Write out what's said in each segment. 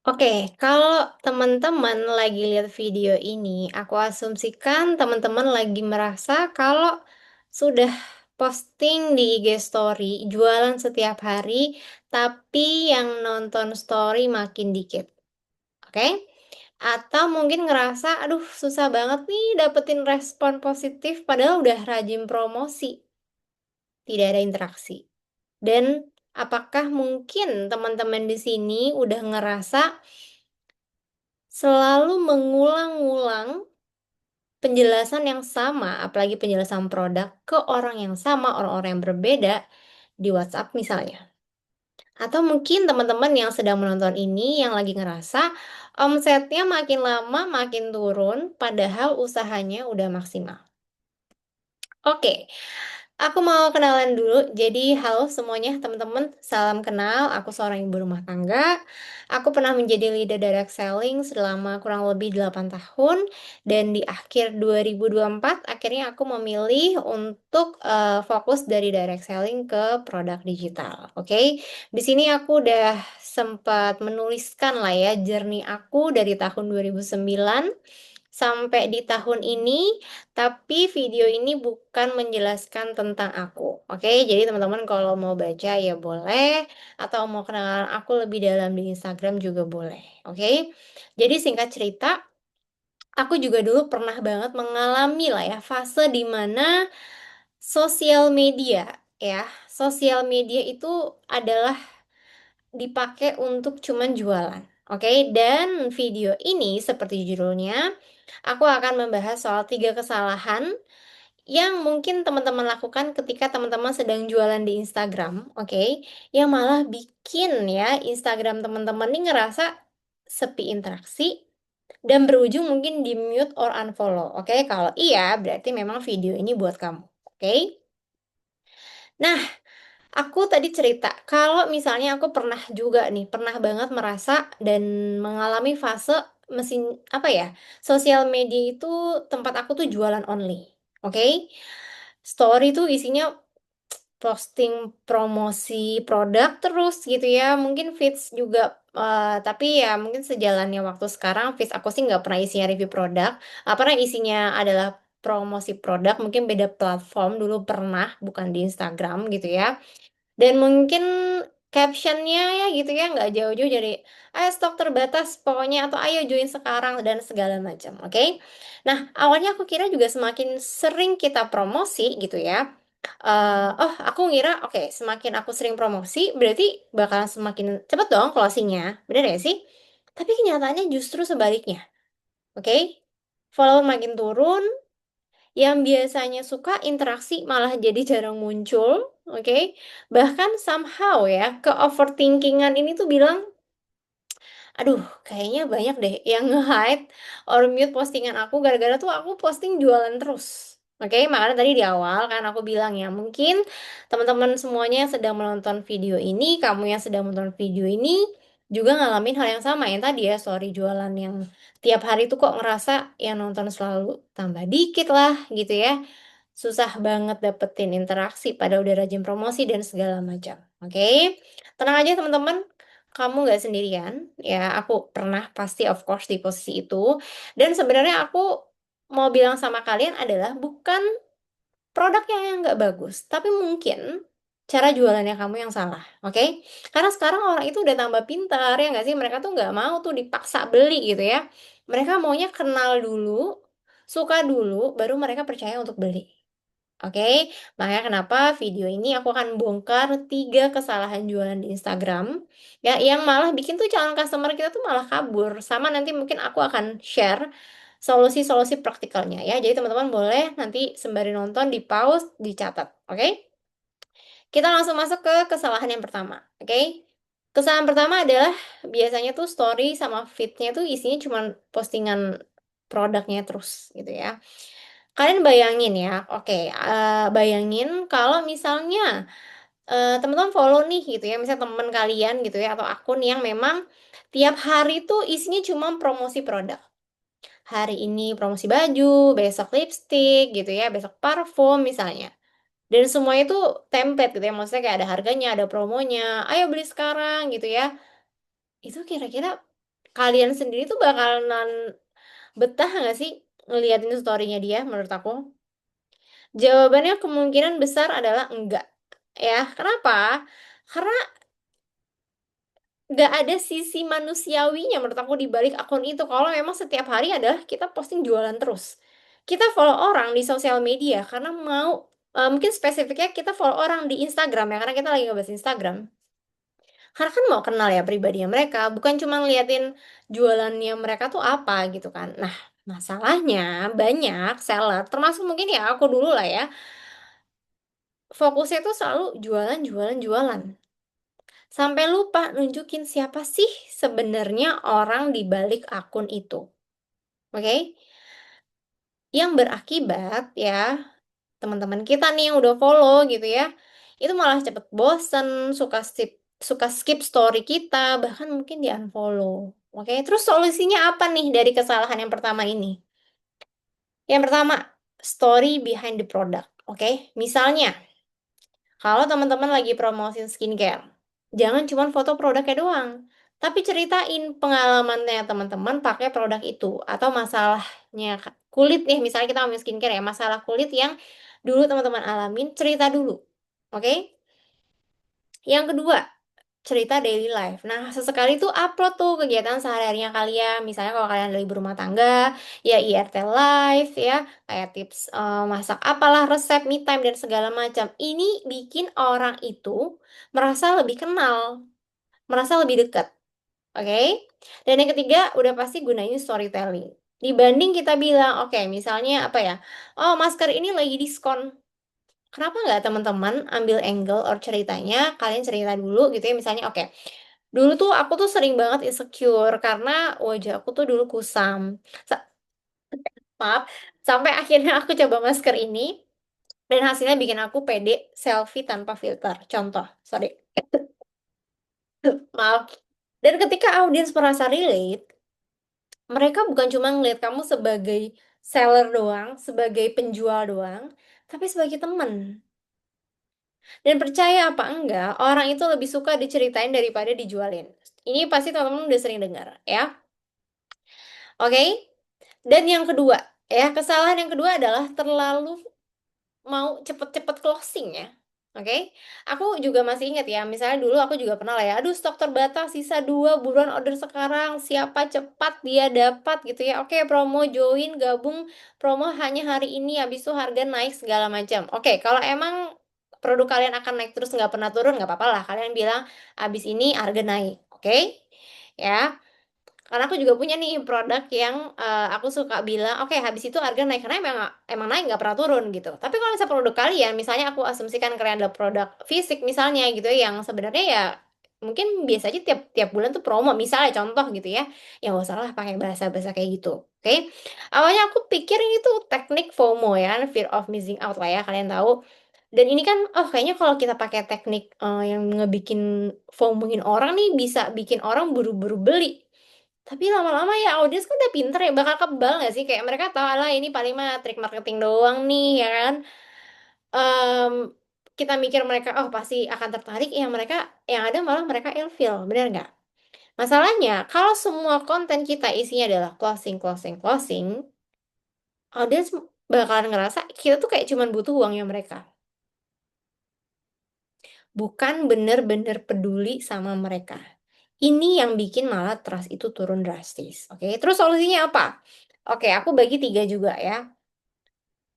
Oke, kalau teman-teman lagi lihat video ini, aku asumsikan teman-teman lagi merasa kalau sudah posting di IG Story, jualan setiap hari, tapi yang nonton story makin dikit. Oke? Atau mungkin ngerasa, aduh susah banget nih dapetin respon positif padahal udah rajin promosi, tidak ada interaksi. Dan apakah mungkin teman-teman di sini udah ngerasa selalu mengulang-ulang penjelasan yang sama, apalagi penjelasan produk ke orang yang sama, orang-orang yang berbeda di WhatsApp misalnya. Atau mungkin teman-teman yang sedang menonton ini yang lagi ngerasa omsetnya makin lama makin turun, padahal usahanya udah maksimal. Oke, aku mau kenalan dulu. Jadi, halo semuanya, teman-teman. Salam kenal. Aku seorang ibu rumah tangga. Aku pernah menjadi leader direct selling selama kurang lebih 8 tahun. Dan di akhir 2024, akhirnya aku memilih untuk fokus dari direct selling ke produk digital. Oke, di sini aku udah sempat menuliskan lah ya journey aku dari tahun 2009 sampai di tahun ini, tapi video ini bukan menjelaskan tentang aku. Oke, jadi teman-teman kalau mau baca ya boleh, atau mau kenalan aku lebih dalam di Instagram juga boleh. Oke, jadi singkat cerita, aku juga dulu pernah banget mengalami lah ya fase di mana sosial media sosial media itu adalah dipakai untuk cuman jualan. Oke, dan video ini seperti judulnya, aku akan membahas soal 3 kesalahan yang mungkin teman-teman lakukan ketika teman-teman sedang jualan di Instagram, oke? Yang malah bikin ya Instagram teman-teman ini ngerasa sepi interaksi dan berujung mungkin di mute or unfollow, oke? Kalau iya, berarti memang video ini buat kamu, oke? Nah, aku tadi cerita, kalau misalnya aku pernah juga nih, pernah banget merasa dan mengalami fase mesin, apa ya, sosial media itu tempat aku tuh jualan only, oke? Story tuh isinya posting promosi produk terus gitu ya, mungkin feeds juga, tapi ya mungkin sejalannya waktu sekarang feeds aku sih nggak pernah isinya review produk, pernah isinya adalah promosi produk, mungkin beda platform, dulu pernah, bukan di Instagram gitu ya. Dan mungkin caption-nya ya gitu ya, nggak jauh-jauh dari, "Ayo stok terbatas pokoknya," atau, "Ayo join sekarang," dan segala macam, oke? Nah, awalnya aku kira juga semakin sering kita promosi gitu ya, oh aku ngira, oke semakin aku sering promosi berarti bakalan semakin cepet dong closing-nya, bener nggak sih? Tapi kenyataannya justru sebaliknya, oke? Follower makin turun, yang biasanya suka interaksi malah jadi jarang muncul, oke? Bahkan somehow ya, ke-overthinking-an ini tuh bilang, "Aduh, kayaknya banyak deh yang nge-hide or mute postingan aku gara-gara tuh aku posting jualan terus." Oke, makanya tadi di awal kan aku bilang ya, mungkin teman-teman semuanya yang sedang menonton video ini, kamu yang sedang menonton video ini juga ngalamin hal yang sama yang tadi ya, story jualan yang tiap hari tuh kok ngerasa yang nonton selalu tambah dikit lah gitu ya. Susah banget dapetin interaksi pada udah rajin promosi dan segala macam. Oke, tenang aja teman-teman, kamu nggak sendirian, ya aku pernah pasti of course di posisi itu, dan sebenarnya aku mau bilang sama kalian adalah bukan produknya yang nggak bagus, tapi mungkin cara jualannya kamu yang salah, oke? Karena sekarang orang itu udah tambah pintar, ya nggak sih? Mereka tuh nggak mau tuh dipaksa beli gitu ya. Mereka maunya kenal dulu, suka dulu, baru mereka percaya untuk beli. Oke, makanya kenapa video ini aku akan bongkar 3 kesalahan jualan di Instagram, ya, yang malah bikin tuh calon customer kita tuh malah kabur. Sama nanti mungkin aku akan share solusi-solusi praktikalnya ya. Jadi teman-teman boleh nanti sembari nonton di-pause, dicatat, oke? Kita langsung masuk ke kesalahan yang pertama, oke? Kesalahan pertama adalah biasanya tuh story sama feed-nya tuh isinya cuman postingan produknya terus gitu ya. Kalian bayangin ya, oke, bayangin kalau misalnya, teman-teman follow nih gitu ya, misalnya temen kalian gitu ya, atau akun yang memang tiap hari tuh isinya cuma promosi produk. Hari ini promosi baju, besok lipstik gitu ya, besok parfum misalnya. Dan semuanya itu template gitu ya, maksudnya kayak ada harganya, ada promonya, "Ayo beli sekarang," gitu ya. Itu kira-kira kalian sendiri tuh bakalan betah nggak sih ngeliatin story-nya dia menurut aku? Jawabannya kemungkinan besar adalah enggak. Ya, kenapa? Karena nggak ada sisi manusiawinya menurut aku di balik akun itu. Kalau memang setiap hari adalah kita posting jualan terus. Kita follow orang di sosial media karena mau mungkin spesifiknya kita follow orang di Instagram ya karena kita lagi ngebahas Instagram. Karena kan mau kenal ya pribadinya mereka, bukan cuma ngeliatin jualannya mereka tuh apa gitu kan. Nah, masalahnya banyak seller, termasuk mungkin ya aku dulu lah ya, fokusnya tuh selalu jualan, jualan, jualan. Sampai lupa nunjukin siapa sih sebenarnya orang di balik akun itu. Oke? Yang berakibat ya, teman-teman kita nih yang udah follow gitu ya, itu malah cepet bosen, suka skip story kita, bahkan mungkin di unfollow. Oke, terus solusinya apa nih dari kesalahan yang pertama ini? Yang pertama, story behind the product. Oke, misalnya kalau teman-teman lagi promosiin skincare, jangan cuma foto produknya doang, tapi ceritain pengalamannya teman-teman pakai produk itu atau masalahnya kulit nih, misalnya kita ngomongin skincare ya, masalah kulit yang dulu teman-teman alamin, cerita dulu. Oke? Yang kedua, cerita daily life. Nah, sesekali tuh upload tuh kegiatan sehari-harinya kalian. Misalnya kalau kalian dari ibu rumah tangga, ya IRT live ya, kayak tips masak apalah, resep, me time dan segala macam. Ini bikin orang itu merasa lebih kenal, merasa lebih dekat. Oke? Dan yang ketiga, udah pasti gunain storytelling. Dibanding kita bilang, oke, misalnya apa ya? Oh, masker ini lagi diskon. Kenapa nggak teman-teman ambil angle or ceritanya, kalian cerita dulu gitu ya, misalnya oke. Dulu tuh aku tuh sering banget insecure karena wajah aku tuh dulu kusam. Sa- Maaf, sampai akhirnya aku coba masker ini dan hasilnya bikin aku pede selfie tanpa filter. Contoh, sorry, maaf. Dan ketika audiens merasa relate, mereka bukan cuma ngeliat kamu sebagai seller doang, sebagai penjual doang, tapi sebagai teman. Dan percaya apa enggak, orang itu lebih suka diceritain daripada dijualin. Ini pasti teman-teman udah sering dengar, ya. Oke? Dan yang kedua, ya, kesalahan yang kedua adalah terlalu mau cepet-cepet closing ya. Oke, aku juga masih ingat ya, misalnya dulu aku juga pernah lah ya, aduh stok terbatas, sisa dua, buruan order sekarang, siapa cepat dia dapat gitu ya. Oke, promo join, gabung, promo hanya hari ini, habis itu harga naik segala macam. Oke, kalau emang produk kalian akan naik terus nggak pernah turun, nggak apa-apa lah, kalian bilang habis ini harga naik. Oke, ya. Karena aku juga punya nih produk yang aku suka bilang, oke habis itu harga naik karena emang emang naik nggak pernah turun gitu. Tapi kalau misalnya produk kalian, misalnya aku asumsikan kalian adalah produk fisik misalnya gitu ya, yang sebenarnya ya mungkin biasa aja tiap tiap bulan tuh promo misalnya contoh gitu ya, yang gak usah lah pakai bahasa-bahasa kayak gitu. Oke, awalnya aku pikir ini tuh teknik FOMO ya, fear of missing out lah ya kalian tahu. Dan ini kan, oh kayaknya kalau kita pakai teknik yang ngebikin FOMOin orang nih bisa bikin orang buru-buru beli. Tapi lama-lama ya audiens kan udah pinter ya, bakal kebal gak sih? Kayak mereka tahu lah ini paling mah trik marketing doang nih ya kan. Em, kita mikir mereka oh pasti akan tertarik, yang mereka yang ada malah mereka ilfeel, bener nggak? Masalahnya kalau semua konten kita isinya adalah closing, closing, closing, audiens bakalan ngerasa kita tuh kayak cuman butuh uangnya mereka. Bukan bener-bener peduli sama mereka. Ini yang bikin malah trust itu turun drastis. Oke, terus solusinya apa? Oke, aku bagi tiga juga ya.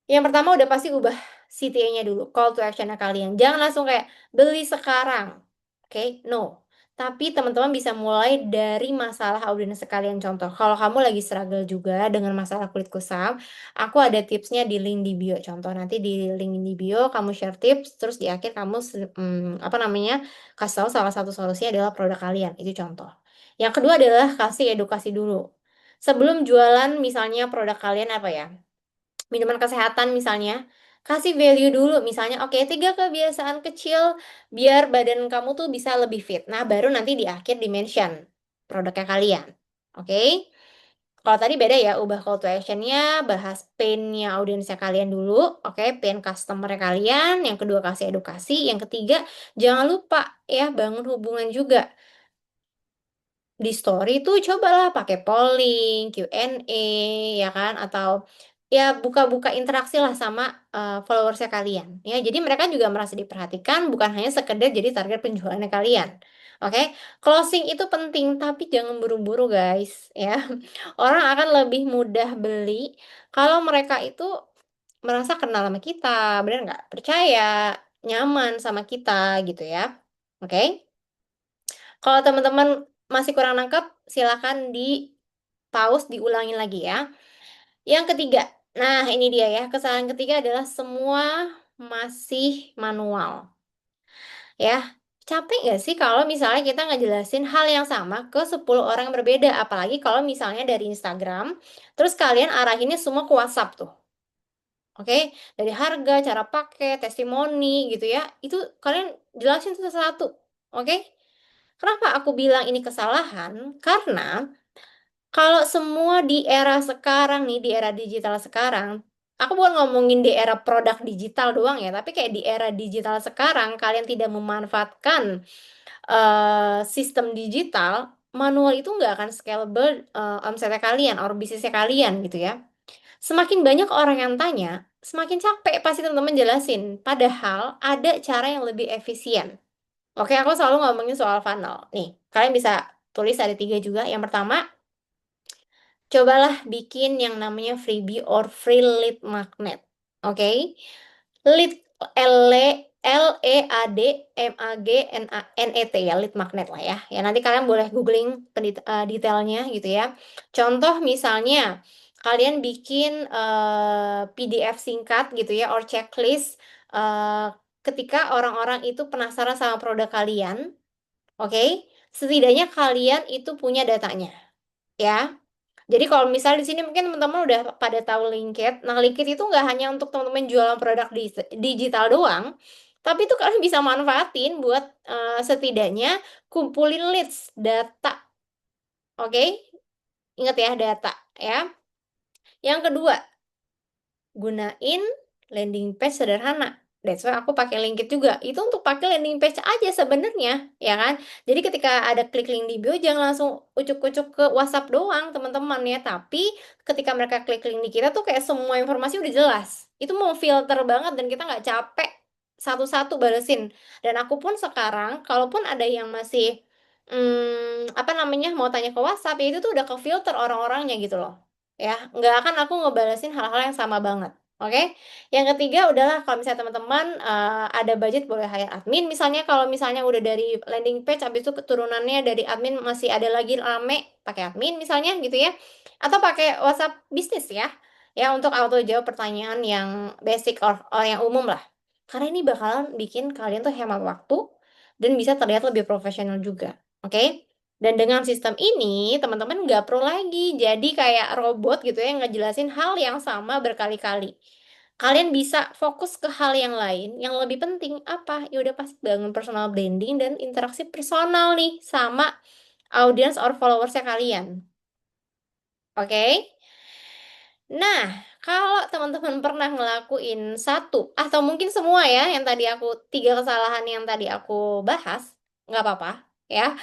Yang pertama udah pasti ubah CTA-nya dulu, call to action kalian. Jangan langsung kayak beli sekarang. Oke, no. Tapi teman-teman bisa mulai dari masalah audiens sekalian. Contoh, kalau kamu lagi struggle juga dengan masalah kulit kusam, aku ada tipsnya di link di bio. Contoh, nanti di link di bio kamu share tips, terus di akhir kamu apa namanya kasih tahu salah satu solusinya adalah produk kalian. Itu contoh. Yang kedua adalah kasih edukasi dulu. Sebelum jualan misalnya produk kalian apa ya? Minuman kesehatan misalnya, kasih value dulu misalnya, oke, tiga kebiasaan kecil biar badan kamu tuh bisa lebih fit. Nah, baru nanti di akhir dimention produknya kalian. Oke? Kalau tadi beda ya, ubah call to actionnya, bahas pain-nya audiensnya kalian dulu, oke, pain customer kalian, yang kedua kasih edukasi, yang ketiga jangan lupa ya bangun hubungan juga. di story tuh cobalah pakai polling, Q&A, ya kan? Atau ya buka-buka interaksi lah sama followersnya kalian. Ya, jadi mereka juga merasa diperhatikan, bukan hanya sekedar jadi target penjualannya kalian. Oke, closing itu penting, tapi jangan buru-buru guys. Ya, orang akan lebih mudah beli kalau mereka itu merasa kenal sama kita, bener nggak? Percaya, nyaman sama kita gitu ya. Oke? Kalau teman-teman masih kurang nangkep, silakan di pause, diulangin lagi ya. Yang ketiga, nah ini dia ya, kesalahan ketiga adalah semua masih manual. Ya, capek nggak sih kalau misalnya kita ngejelasin hal yang sama ke 10 orang yang berbeda, apalagi kalau misalnya dari Instagram, terus kalian arahinnya semua ke WhatsApp tuh. Oke, dari harga, cara pakai, testimoni gitu ya, itu kalian jelasin satu-satu. Oke? Kenapa aku bilang ini kesalahan? Karena kalau semua di era sekarang nih, di era digital sekarang, aku bukan ngomongin di era produk digital doang ya, tapi kayak di era digital sekarang, kalian tidak memanfaatkan sistem digital, manual itu nggak akan scalable omsetnya kalian, or bisnisnya kalian gitu ya. Semakin banyak orang yang tanya, semakin capek pasti teman-teman jelasin. Padahal ada cara yang lebih efisien. Oke, aku selalu ngomongin soal funnel. Nih, kalian bisa tulis ada tiga juga. Yang pertama, cobalah bikin yang namanya freebie or free lead magnet. Oke? Lead Lead ya, lead magnet lah ya. Ya nanti kalian boleh googling detailnya gitu ya. Contoh misalnya kalian bikin PDF singkat gitu ya or checklist ketika orang-orang itu penasaran sama produk kalian, oke? Setidaknya kalian itu punya datanya, ya. Jadi kalau misalnya di sini mungkin teman-teman udah pada tahu Linkit. Nah, Linkit itu nggak hanya untuk teman-teman jualan produk digital doang, tapi itu kalian bisa manfaatin buat setidaknya kumpulin leads, data. Oke? Ingat ya, data ya. Yang kedua, gunain landing page sederhana. That's why aku pakai Linkit juga. Itu untuk pakai landing page aja sebenarnya, ya kan? Jadi ketika ada klik link di bio, jangan langsung ucuk-ucuk ke WhatsApp doang, teman-teman ya. Tapi ketika mereka klik link di kita tuh kayak semua informasi udah jelas. Itu mau filter banget dan kita nggak capek satu-satu balesin. Dan aku pun sekarang, kalaupun ada yang masih apa namanya mau tanya ke WhatsApp, ya itu tuh udah ke filter orang-orangnya gitu loh. Ya, nggak akan aku ngebalesin hal-hal yang sama banget. Oke, yang ketiga udahlah kalau misalnya teman-teman ada budget boleh hire admin. Misalnya kalau misalnya udah dari landing page, habis itu keturunannya dari admin masih ada lagi rame, pakai admin misalnya gitu ya. Atau pakai WhatsApp bisnis ya. Ya untuk auto jawab pertanyaan yang basic or yang umum lah. Karena ini bakalan bikin kalian tuh hemat waktu dan bisa terlihat lebih profesional juga. Oke? Dan dengan sistem ini, teman-teman nggak perlu lagi jadi kayak robot gitu ya, ngejelasin hal yang sama berkali-kali. Kalian bisa fokus ke hal yang lain, yang lebih penting apa? Ya udah pasti bangun personal branding dan interaksi personal nih sama audience or followersnya kalian. Oke? Nah, kalau teman-teman pernah ngelakuin satu atau mungkin semua ya yang tadi aku tiga kesalahan yang tadi aku bahas, nggak apa-apa ya.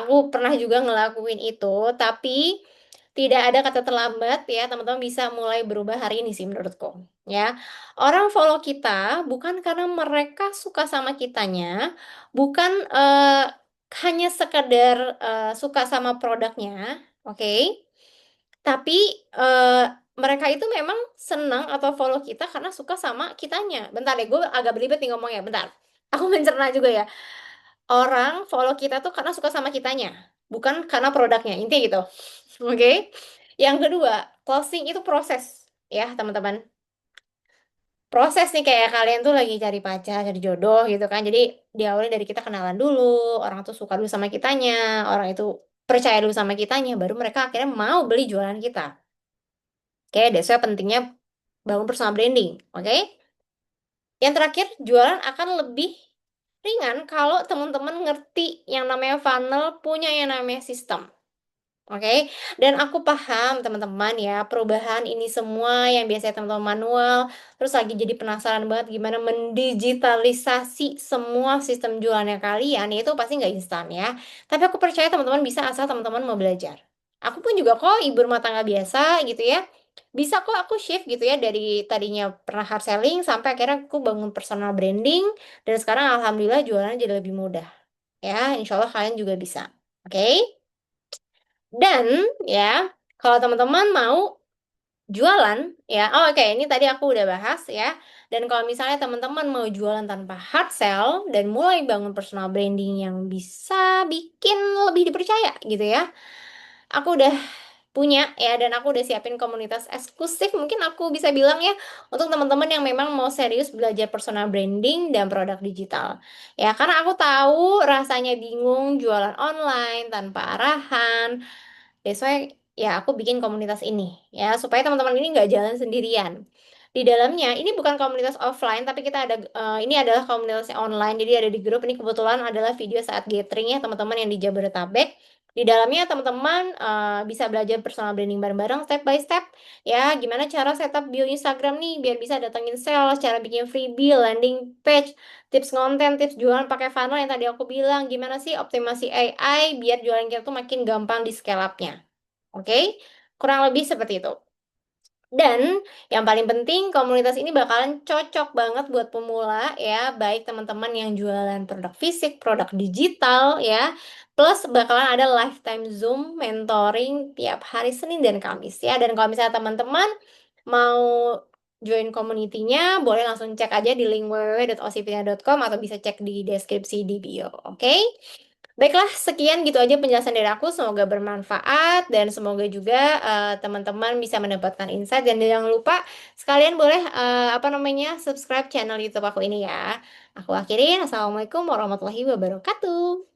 Aku pernah juga ngelakuin itu, tapi tidak ada kata terlambat ya. Teman-teman bisa mulai berubah hari ini sih menurutku. Ya, orang follow kita bukan karena mereka suka sama kitanya, bukan hanya sekedar suka sama produknya, oke? Tapi eh, mereka itu memang senang atau follow kita karena suka sama kitanya. Bentar deh, gue agak belibet nih ngomongnya. Bentar. Aku mencerna juga ya. Orang follow kita tuh karena suka sama kitanya, bukan karena produknya. Intinya gitu. Oke? Yang kedua, closing itu proses. Ya, teman-teman. Proses nih kayak kalian tuh lagi cari pacar, cari jodoh gitu kan. Jadi diawali dari kita kenalan dulu, orang tuh suka dulu sama kitanya, orang itu percaya dulu sama kitanya, baru mereka akhirnya mau beli jualan kita. Oke, that's why pentingnya bangun personal branding. Oke? Yang terakhir, jualan akan lebih ringan kalau teman-teman ngerti yang namanya funnel, punya yang namanya sistem. Oke, dan aku paham teman-teman ya, perubahan ini semua yang biasanya teman-teman manual, terus lagi jadi penasaran banget gimana mendigitalisasi semua sistem jualannya kalian, ya itu pasti nggak instan ya. Tapi aku percaya teman-teman bisa asal teman-teman mau belajar. Aku pun juga kok ibu rumah tangga biasa gitu ya. Bisa kok aku shift gitu ya dari tadinya pernah hard selling sampai akhirnya aku bangun personal branding dan sekarang alhamdulillah jualannya jadi lebih mudah. Ya, insya Allah kalian juga bisa. Oke? Dan ya, kalau teman-teman mau jualan ya, oh oke ini tadi aku udah bahas ya. Dan kalau misalnya teman-teman mau jualan tanpa hard sell dan mulai bangun personal branding yang bisa bikin lebih dipercaya gitu ya. Aku udah punya ya dan aku udah siapin komunitas eksklusif mungkin aku bisa bilang ya untuk teman-teman yang memang mau serius belajar personal branding dan produk digital. Ya, karena aku tahu rasanya bingung jualan online tanpa arahan. That's why ya aku bikin komunitas ini ya supaya teman-teman ini nggak jalan sendirian. Di dalamnya ini bukan komunitas offline tapi kita ada ini adalah komunitasnya online. Jadi ada di grup ini kebetulan adalah video saat gathering ya teman-teman yang di Jabodetabek. Di dalamnya teman-teman bisa belajar personal branding bareng-bareng step by step ya. Gimana cara setup bio Instagram nih biar bisa datengin sales, cara bikin freebie, landing page, tips konten, tips jualan pakai funnel yang tadi aku bilang. Gimana sih optimasi AI biar jualan kita tuh makin gampang di scale up-nya. Oke, kurang lebih seperti itu. Dan yang paling penting komunitas ini bakalan cocok banget buat pemula ya, baik teman-teman yang jualan produk fisik, produk digital ya, plus bakalan ada lifetime Zoom mentoring tiap hari Senin dan Kamis ya. Dan kalau misalnya teman-teman mau join community-nya, boleh langsung cek aja di link www.osipina.com atau bisa cek di deskripsi di bio. Oke? Baiklah, sekian gitu aja penjelasan dari aku. Semoga bermanfaat dan semoga juga teman-teman bisa mendapatkan insight dan jangan lupa sekalian boleh apa namanya subscribe channel YouTube aku ini ya. Aku akhirin. Assalamualaikum warahmatullahi wabarakatuh.